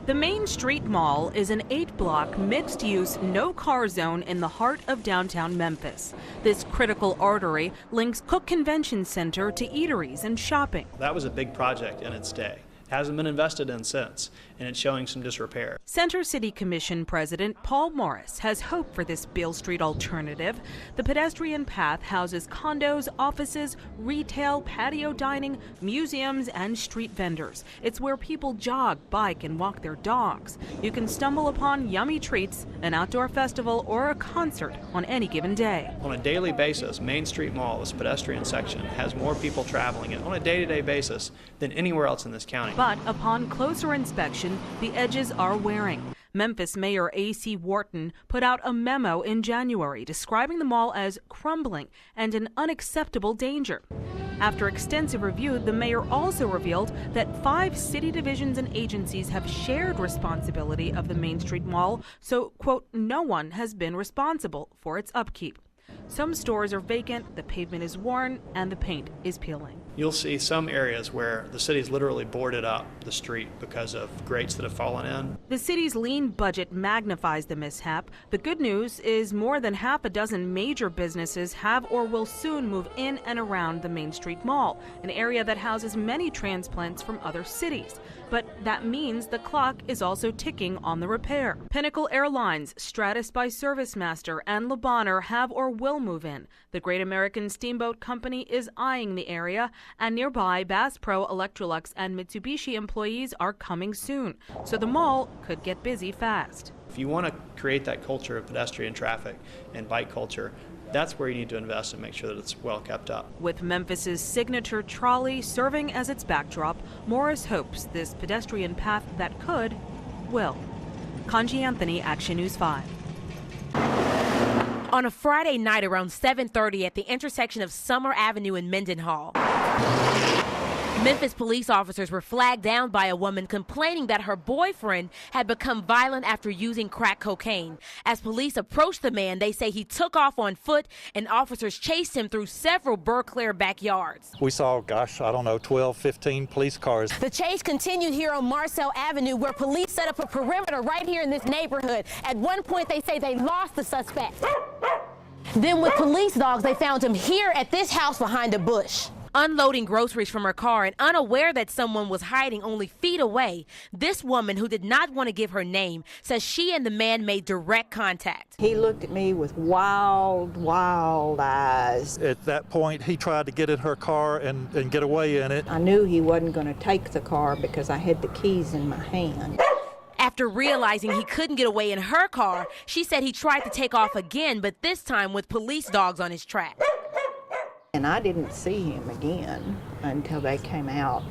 The Main Street Mall is an 8-block, mixed-use, no-car zone in the heart of downtown Memphis. This critical artery links Cook Convention Center to eateries and shopping. That was a big project in its day. It hasn't been invested in since, and it's showing some disrepair. Center City Commission President Paul Morris has hope for this Beale Street alternative. The pedestrian path houses condos, offices, retail, patio dining, museums, and street vendors. It's where people jog, bike, and walk their dogs. You can stumble upon yummy treats, an outdoor festival, or a concert on any given day. On a daily basis, Main Street Mall, this pedestrian section, has more people traveling it on a day-to-day basis than anywhere else in this county. But upon closer inspection, the edges are wearing. Memphis Mayor A.C. Wharton put out a memo in January describing the mall as crumbling and an unacceptable danger. After extensive review, the mayor also revealed that 5 city divisions and agencies have shared responsibility of the Main Street Mall, so, quote, no one has been responsible for its upkeep. Some stores are vacant, the pavement is worn, and the paint is peeling. You'll see some areas where the city's literally boarded up the street because of grates that have fallen in. The city's lean budget magnifies the mishap. The good news is more than half a dozen major businesses have or will soon move in and around the Main Street Mall, an area that houses many transplants from other cities. But that means the clock is also ticking on the repair. Pinnacle Airlines, Stratus by ServiceMaster, and Le Bonheur have or will move in. The Great American Steamboat Company is eyeing the area, and nearby Bass Pro, Electrolux, and Mitsubishi employees are coming soon. So the mall could get busy fast. If you want to create that culture of pedestrian traffic and bike culture, that's where you need to invest and make sure that it's well kept up. With Memphis's signature trolley serving as its backdrop, Morris hopes this pedestrian path that could, will. Kanji Anthony, Action News 5. On a Friday night around 7:30 at the intersection of Summer Avenue and Mendenhall, Memphis police officers were flagged down by a woman complaining that her boyfriend had become violent after using crack cocaine. As police approached the man, they say he took off on foot and officers chased him through several Burr-Claire backyards. We saw, 12, 15 police cars. The chase continued here on Marcel Avenue, where police set up a perimeter right here in this neighborhood. At one point, they say they lost the suspect. Then with police dogs, they found him here at this house behind a bush. Unloading groceries from her car and unaware that someone was hiding only feet away, this woman, who did not want to give her name, says she and the man made direct contact. He looked at me with wild, wild eyes. At that point, he tried to get in her car and get away in it. I knew he wasn't going to take the car because I had the keys in my hand. After realizing he couldn't get away in her car, she said he tried to take off again, but this time with police dogs on his track. And I didn't see him again until they came out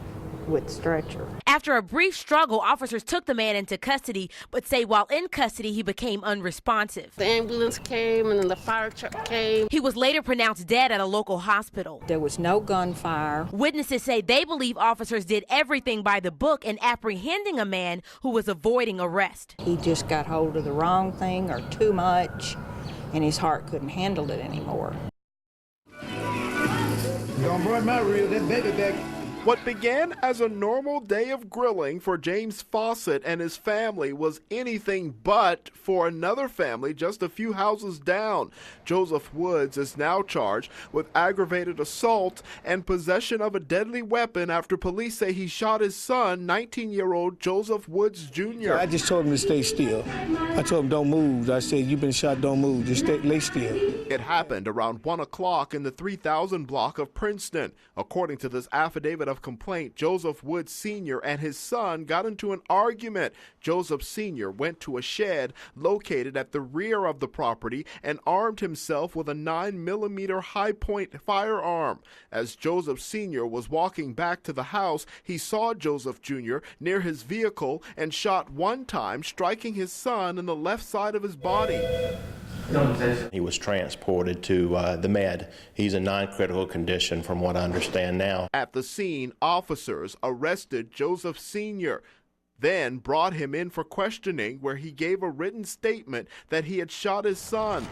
with stretcher. After a brief struggle, officers took the man into custody, but say while in custody, he became unresponsive. The ambulance came and then the fire truck came. He was later pronounced dead at a local hospital. There was no gunfire. Witnesses say they believe officers did everything by the book in apprehending a man who was avoiding arrest. He just got hold of the wrong thing or too much, and his heart couldn't handle it anymore. Don't burn my rib, that baby back. What began as a normal day of grilling for James Fawcett and his family was anything but for another family just a few houses down. Joseph Woods is now charged with aggravated assault and possession of a deadly weapon after police say he shot his son, 19-year-old Joseph Woods Jr. I just told him to stay still. I told him don't move. I said, you've been shot, don't move. Just lay still. It happened around 1 o'clock in the 3000 block of Princeton. According to this affidavit of complaint, Joseph Woods Sr. and his son got into an argument. Joseph Sr. went to a shed located at the rear of the property and armed himself with a 9mm high-point firearm. As Joseph Sr. was walking back to the house, he saw Joseph Jr. near his vehicle and shot one time, striking his son in the left side of his body. He was transported to the med. He's in non-critical condition from what I understand now. At the scene, officers arrested Joseph Sr., then brought him in for questioning, where he gave a written statement that he had shot his son.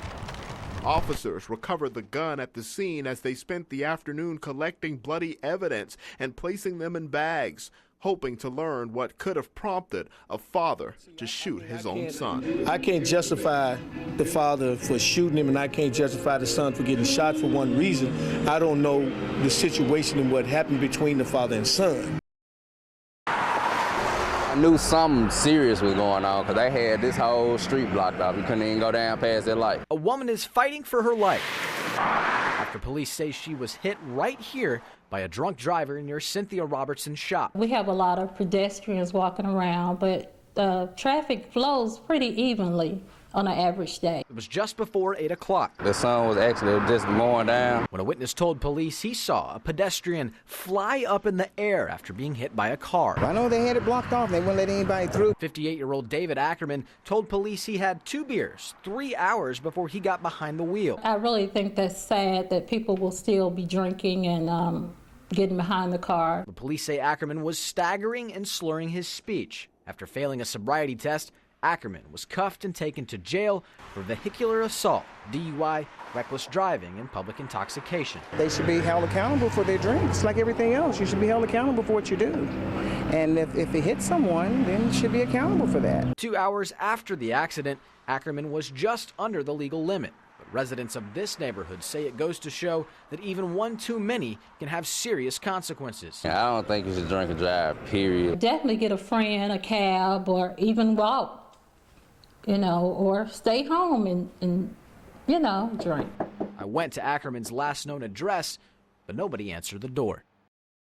Officers recovered the gun at the scene as they spent the afternoon collecting bloody evidence and placing them in bags. hoping to learn what could have prompted a father to shoot his own son. I can't justify the father for shooting him, and I can't justify the son for getting shot for one reason. I don't know the situation and what happened between the father and son. I knew something serious was going on because they had this whole street blocked off. You couldn't even go down past that light. A woman is fighting for her life after police say she was hit right here by a drunk driver near Cynthia Robertson's shop. We have a lot of pedestrians walking around, but traffic flows pretty evenly on an average day. It was just before 8 o'clock. The sun was actually just going down. When a witness told police he saw a pedestrian fly up in the air after being hit by a car. I know they had it blocked off. They wouldn't let anybody through. 58-year-old David Ackerman told police he had 2 beers 3 hours before he got behind the wheel. I really think that's sad that people will still be drinking and getting behind the car. The police say Ackerman was staggering and slurring his speech. After failing a sobriety test, Ackerman was cuffed and taken to jail for vehicular assault, DUI, reckless driving, and public intoxication. They should be held accountable for their drinks, like everything else. You should be held accountable for what you do. And if it hits someone, then you should be accountable for that. 2 hours after the accident, Ackerman was just under the legal limit. But residents of this neighborhood say it goes to show that even one too many can have serious consequences. I don't think you should drink and drive, period. Definitely get a friend, a cab, or even walk. Or stay home and drink. I went to Ackerman's last known address, but nobody answered the door.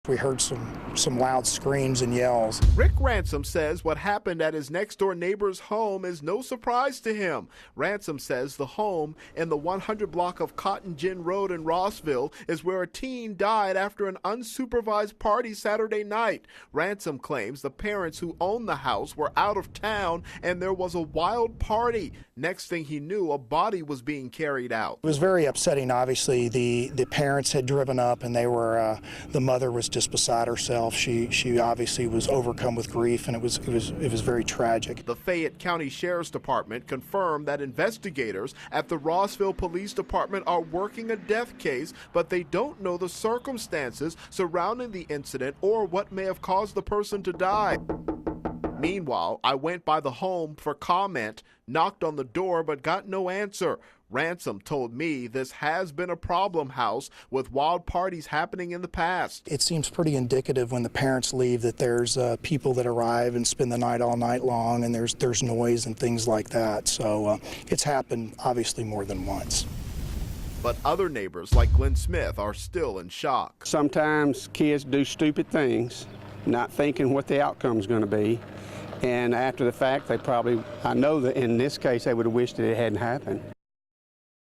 We heard some loud screams and yells. Rick Ransom says what happened at his next-door neighbor's home is no surprise to him. Ransom says the home in the 100 block of Cotton Gin Road in Rossville is where a teen died after an unsupervised party Saturday night. Ransom claims the parents who owned the house were out of town and there was a wild party. Next thing he knew, a body was being carried out. It was very upsetting, obviously. The parents had driven up and they were, the mother was just beside herself. She obviously was overcome with grief, and it was very tragic. The Fayette County Sheriff's Department confirmed that investigators at the Rossville Police Department are working a death case, but they don't know the circumstances surrounding the incident or what may have caused the person to die. Meanwhile, I went by the home for comment, knocked on the door, but got no answer. Ransom told me this has been a problem house with wild parties happening in the past. It seems pretty indicative when the parents leave that there's people that arrive and spend the night all night long, and there's noise and things like that. So it's happened obviously more than once. But other neighbors like Glenn Smith are still in shock. Sometimes kids do stupid things, not thinking what the outcome's going to be. And after the fact, I know that in this case, they would have wished that it hadn't happened.